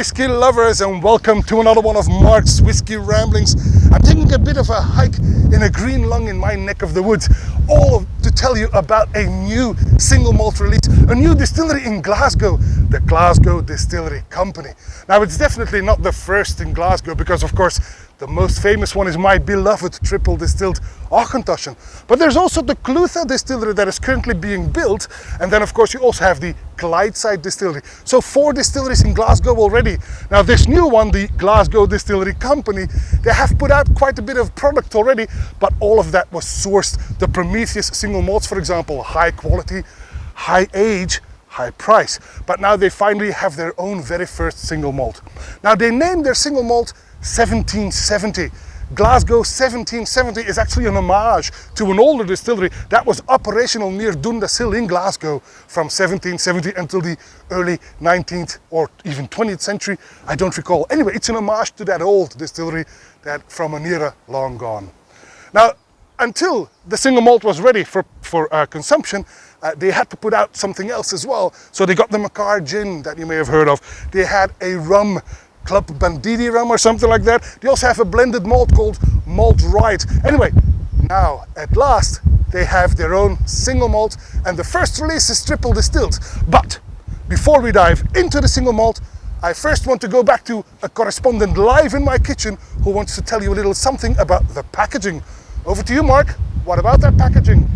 whiskey lovers, and welcome to another one of Mark's Whiskey Ramblings. I'm taking a bit of a hike in a green lung in my neck of the woods, to tell you about a new single malt release, a new distillery in Glasgow, the Glasgow Distillery Company. Now, it's definitely not the first in Glasgow, because of course the most famous one is my beloved triple distilled Auchentoshan. But there's also the Clutha distillery that is currently being built, and then of course you also have the Clydeside distillery. So 4 distilleries in Glasgow already. Now this new one, the Glasgow Distillery Company, they have put out quite a bit of product already, but all of that was sourced. The Prometheus single malts, for example, high quality, high age, high price. But now they finally have their own very first single malt. Now they named their single malt 1770. Glasgow 1770 is actually an homage to an older distillery that was operational near Dundashill in Glasgow from 1770 until the early 19th or even 20th century. I don't recall. Anyway, it's an homage to that old distillery that from an era long gone. Now, until the single malt was ready for consumption, they had to put out something else as well. So they got the Makar Gin that you may have heard of. They had a rum, Club Banditti rum or something like that. They also have a blended malt called Malt Riot. Anyway, now at last they have their own single malt, and the first release is triple distilled. But before we dive into the single malt, I first want to go back to a correspondent live in my kitchen who wants to tell you a little something about the packaging. Over to you, Mark. What about that packaging?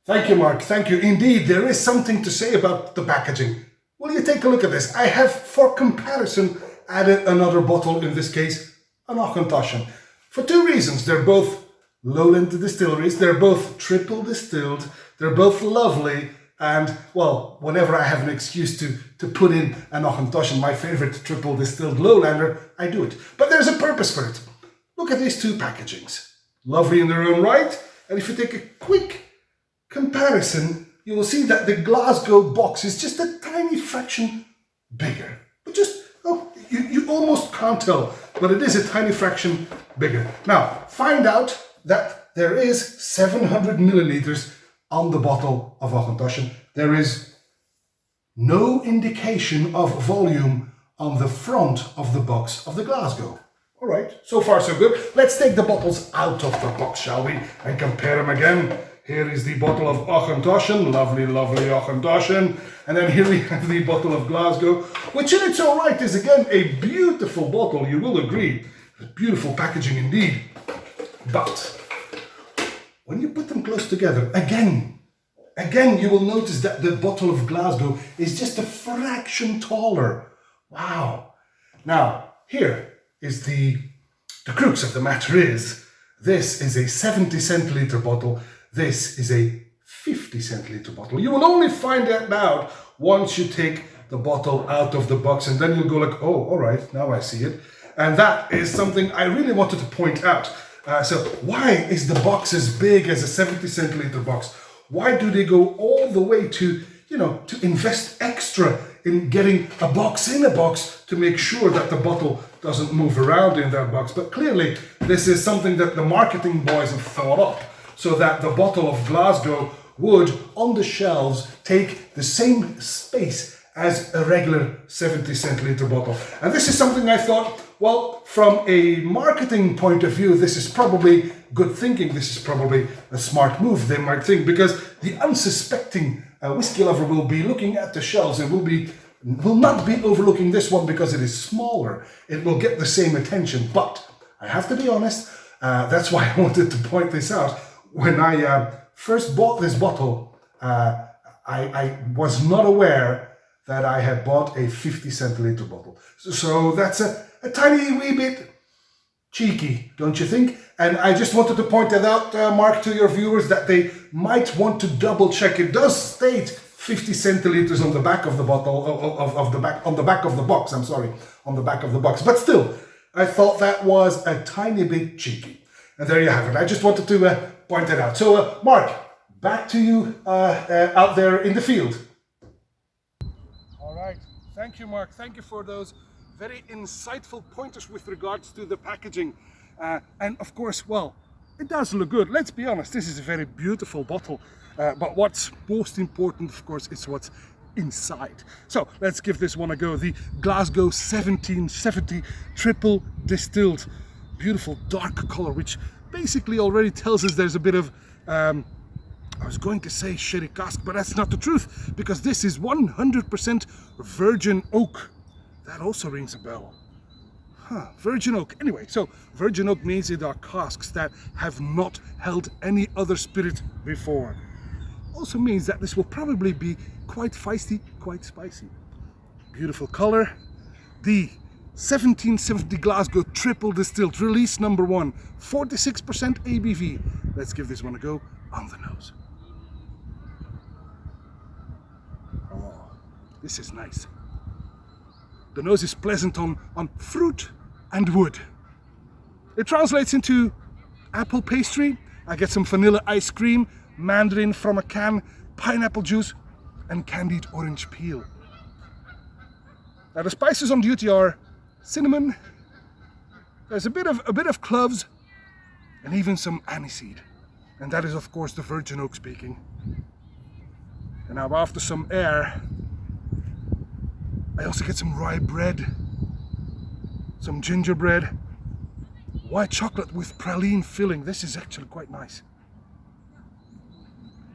Thank you, Mark. Thank you. Indeed, there is something to say about the packaging. Will you take a look at this? I have, for comparison, added another bottle, in this case, an Auchentoshan. For 2 reasons. They're both lowland distilleries, they're both triple distilled, they're both lovely, and, well, whenever I have an excuse to put in an Auchentoshan, my favorite triple distilled lowlander, I do it. But there's a purpose for it. Look at these 2 packagings. Lovely in their own right, and if you take a quick comparison, you will see that the Glasgow box is just a tiny fraction bigger. But just, you almost can't tell, but it is a tiny fraction bigger. Now, find out that there is 700 milliliters on the bottle of Auchentoshan. There is no indication of volume on the front of the box of the Glasgow. All right, so far so good. Let's take the bottles out of the box, shall we, and compare them again. Here is the bottle of Auchentoshan, lovely, lovely Auchentoshan. And then here we have the bottle of Glasgow, which in its own right is again a beautiful bottle, you will agree. Beautiful packaging indeed. But when you put them close together, again, you will notice that the bottle of Glasgow is just a fraction taller. Wow. Now, here is the crux of the matter is, this is a 70 centiliter bottle. This is a 50 centiliter bottle. You will only find that out once you take the bottle out of the box, and then you'll go like, oh, all right, now I see it. And that is something I really wanted to point out. So why is the box as big as a 70 centiliter box? Why do they go all the way to invest extra in getting a box in a box to make sure that the bottle doesn't move around in that box? But clearly, this is something that the marketing boys have thought up, so that the bottle of Glasgow would, on the shelves, take the same space as a regular 70 centiliter bottle. And this is something I thought, well, from a marketing point of view, this is probably good thinking. This is probably a smart move, they might think, because the unsuspecting whiskey lover will be looking at the shelves and will not be overlooking this one because it is smaller. It will get the same attention. But I have to be honest, that's why I wanted to point this out. When I first bought this bottle, I was not aware that I had bought a 50 centiliter bottle. So that's a tiny wee bit cheeky, don't you think? And I just wanted to point that out, Mark, to your viewers, that they might want to double check. It does state 50 centiliters on the back of the bottle, on the back of the box, on the back of the box. But still, I thought that was a tiny bit cheeky. And there you have it. I just wanted to point it out. So, Mark, back to you out there in the field. All right. Thank you, Mark. Thank you for those very insightful pointers with regards to the packaging. And of course, well, it does look good. Let's be honest, this is a very beautiful bottle. But what's most important, of course, is what's inside. So let's give this one a go. The Glasgow 1770 triple distilled. Beautiful dark color, which basically already tells us there's a bit of, I was going to say sherry cask, but that's not the truth, because this is 100% virgin oak. That also rings a bell. Virgin oak. Anyway, so virgin oak means it are casks that have not held any other spirit before. Also means that this will probably be quite feisty, quite spicy. Beautiful color. The 1770 Glasgow triple distilled, release number 1, 46% ABV. Let's give this one a go on the nose. Oh, this is nice. The nose is pleasant on fruit and wood. It translates into apple pastry. I get some vanilla ice cream, mandarin from a can, pineapple juice, and candied orange peel. Now the spices on duty are cinnamon. There's a bit of cloves, and even some aniseed. And that is of course the virgin oak speaking. And now after some air, I also get some rye bread, some gingerbread, white chocolate with praline filling. This is actually quite nice.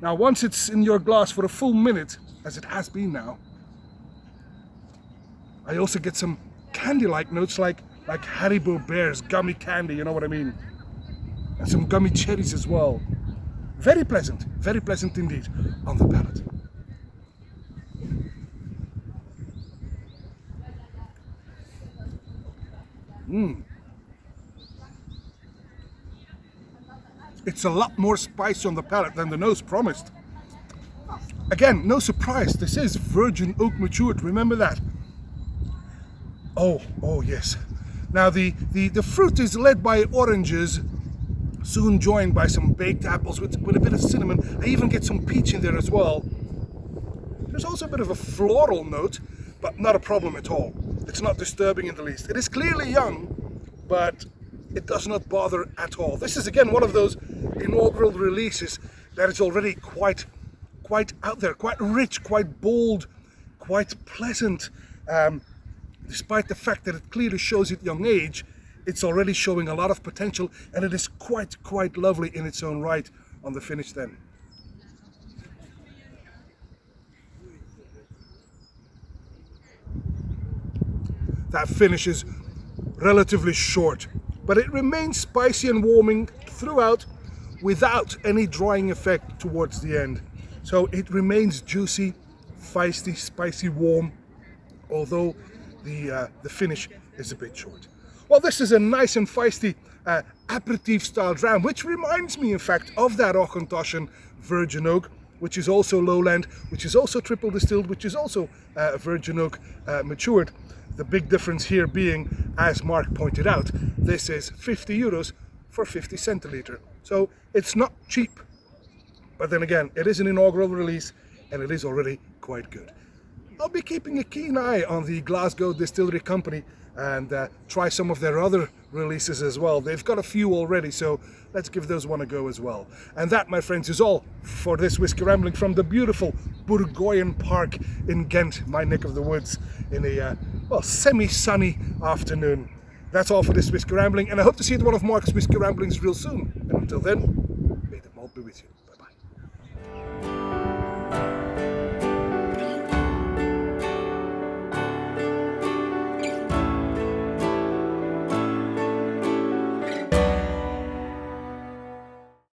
Now once it's in your glass for a full minute, as it has been now, I also get some candy-like notes like Haribo Bears, gummy candy, you know what I mean? And some gummy cherries as well. Very pleasant indeed on the palate. It's a lot more spicy on the palate than the nose promised. Again, no surprise, this is virgin oak matured, remember that. Oh yes. Now the fruit is led by oranges, soon joined by some baked apples with a bit of cinnamon. I even get some peach in there as well. There's also a bit of a floral note, but not a problem at all. It's not disturbing in the least. It is clearly young, but it does not bother at all. This is again one of those inaugural releases that is already quite out there, quite rich, quite bold, quite pleasant. Despite the fact that it clearly shows at young age, it's already showing a lot of potential, and it is quite lovely in its own right on the finish then. That finish is relatively short, but it remains spicy and warming throughout without any drying effect towards the end. So it remains juicy, feisty, spicy, warm, although the finish is a bit short. Well, this is a nice and feisty aperitif style dram, which reminds me in fact of that Auchentoshan virgin oak, which is also lowland, which is also triple distilled, which is also virgin oak matured. The big difference here being, as Mark pointed out, this is 50 euros for 50 centiliter. So it's not cheap, but then again, it is an inaugural release and it is already quite good. I'll be keeping a keen eye on the Glasgow Distillery Company and try some of their other releases as well. They've got a few already, so let's give those one a go as well. And that, my friends, is all for this Whisky Rambling from the beautiful Bourgogne Park in Ghent, my neck of the woods, in a well, semi-sunny afternoon. That's all for this Whisky Rambling, and I hope to see you at one of Mark's Whisky Ramblings real soon. And until then, may the malt be with you. Bye-bye.